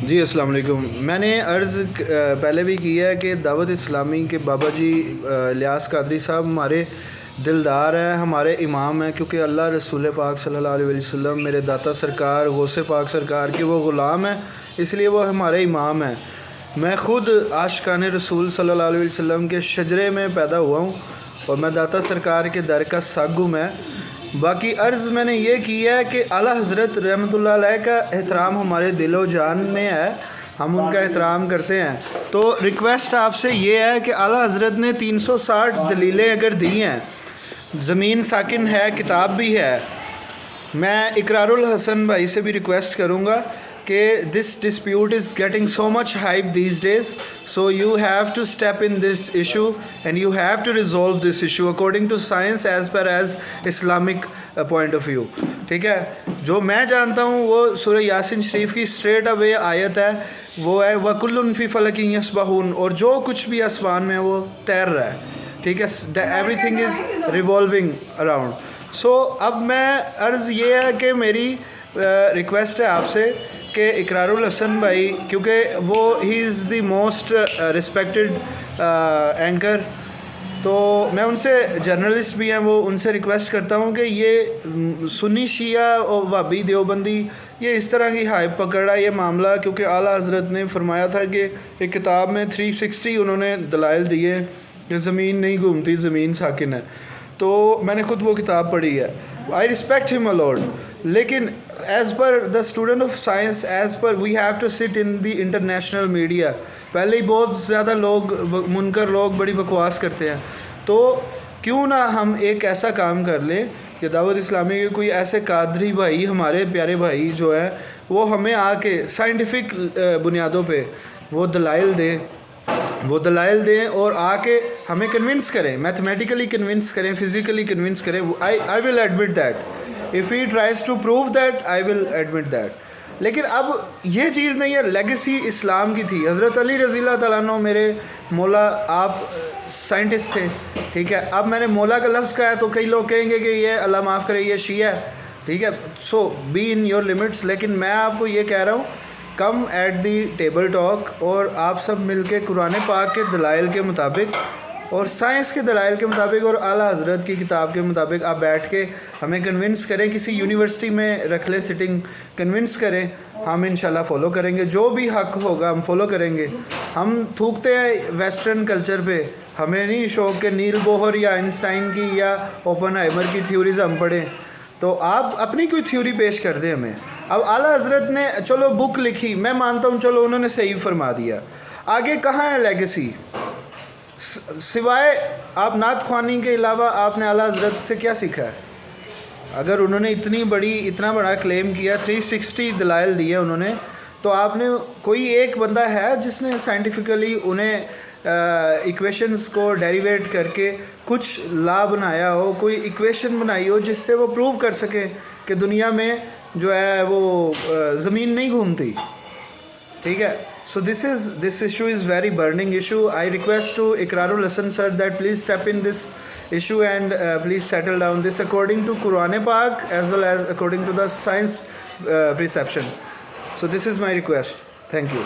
جی السلام علیکم. میں نے عرض پہلے بھی کیا ہے کہ دعوت اسلامی کے بابا جی الیاس قادری صاحب ہمارے دلدار ہیں، ہمارے امام ہیں، کیونکہ اللہ رسول پاک صلی اللہ علیہ وسلم میرے داتا سرکار غوث پاک سرکار کے وہ غلام ہیں، اس لیے وہ ہمارے امام ہیں. میں خود عاشقان رسول صلی اللہ علیہ وسلم کے شجرے میں پیدا ہوا ہوں اور میں داتا سرکار کے در کا سگ ہوں. میں باقی عرض میں نے یہ کیا ہے کہ اعلیٰ حضرت رحمۃ اللہ علیہ کا احترام ہمارے دل و جان میں ہے، ہم ان کا احترام کرتے ہیں. تو ریکویسٹ آپ سے یہ ہے کہ اعلیٰ حضرت نے 360 دلیلیں اگر دی ہیں، زمین ساکن ہے، کتاب بھی ہے. میں اقرار الحسن بھائی سے بھی ریکویسٹ کروں گا کہ this dispute is getting so much hype these days, so you have to step in this issue and you have to resolve this issue according to science as per as Islamic point of view. ٹھیک ہے، جو میں جانتا ہوں وہ سورہ یاسین شریف کی straight away آیت ہے، وہ ہے وَكُلٌّ فِي فَلَكٍ يَسْبَحُونَ، اور جو کچھ بھی آسمان میں وہ تیر رہا ہے. ٹھیک ہے، everything is revolving around. So اب میں عرض یہ ہے کہ میری ریکویسٹ ہے آپ سے کہ اقرار الحسن بھائی، کیونکہ وہ ہی از دی موسٹ رسپیکٹڈ اینکر، تو میں ان سے جرنلسٹ بھی ہیں، وہ ان سے ریکویسٹ کرتا ہوں کہ یہ سنی شیعہ اور وہابی دیوبندی یہ اس طرح کی ہائپ پکڑا یہ معاملہ، کیونکہ اعلیٰ حضرت نے فرمایا تھا کہ ایک کتاب میں 360 انہوں نے دلائل دیے کہ زمین نہیں گھومتی، زمین ساکن ہے. تو میں نے خود وہ کتاب پڑھی ہے. آئی رسپیکٹ ہم الاٹ، لیکن as per the student of science, as per we have to sit in the international media. پہلے ہی بہت زیادہ لوگ منکر لوگ بڑی بکواس کرتے ہیں، تو کیوں نہ ہم ایک ایسا کام کر لیں کہ دعوت اسلامی کے کوئی ایسے قادری بھائی، ہمارے پیارے بھائی جو ہے، وہ ہمیں آ کے سائنٹیفک بنیادوں پہ وہ دلائل دیں اور آ کے ہمیں کنونس کریں، میتھمیٹیکلی کنونس کریں، فزیکلی کنونس کریں. I will admit that if he tries to prove that, I will admit that. لیکن اب یہ چیز نہیں ہے، لیگیسی اسلام کی تھی. حضرت علی رضی اللہ تعالیٰ عنہ میرے مولا، آپ سائنٹسٹ تھے. ٹھیک ہے، اب میں نے مولا کا لفظ کہا ہے تو کئی لوگ کہیں گے کہ یہ اللہ معاف کرے یہ شیعہ ہے. ٹھیک ہے، سو بی ان یور لمٹس. لیکن میں آپ کو یہ کہہ رہا ہوں، کم ایٹ دی ٹیبل ٹاک، اور آپ سب مل کے قرآن پاک کے دلائل کے مطابق اور سائنس کے دلائل کے مطابق اور اعلیٰ حضرت کی کتاب کے مطابق آپ بیٹھ کے ہمیں کنونس کریں. کسی یونیورسٹی میں رکھ لیں سٹنگ، کنونس کریں، ہم انشاءاللہ فالو کریں گے. جو بھی حق ہوگا ہم فالو کریں گے. ہم تھوکتے ہیں ویسٹرن کلچر پہ، ہمیں نہیں شوق کہ نیل بوہر یا آئنسٹائن کی یا اوپن ہائمر کی تھیوریز ہم پڑھیں. تو آپ اپنی کوئی تھیوری پیش کر دیں ہمیں. اب اعلیٰ حضرت نے چلو بک لکھی، میں مانتا ہوں چلو انہوں نے صحیح فرما دیا، آگے کہاں ہے لیگیسی؟ سوائے آپ نعت خوانی کے علاوہ آپ نے اعلیٰ حضرت سے کیا سیکھا ہے؟ اگر انہوں نے اتنا بڑا کلیم کیا، 360 دلائل دیے انہوں نے، تو آپ نے کوئی ایک بندہ ہے جس نے سائنٹیفکلی انہیں ایکویشنز کو ڈیریویٹ کر کے کچھ لا بنایا ہو، کوئی ایکویشن بنائی ہو جس سے وہ پروو کر سکے کہ دنیا میں جو ہے وہ زمین نہیں گھومتی. ٹھیک ہے، so this issue is very burning issue. I request to Iqrarul Hasan sir that please step in this issue and please settle down this according to Quran Pak as well as according to the science perception. So this is my request. Thank you.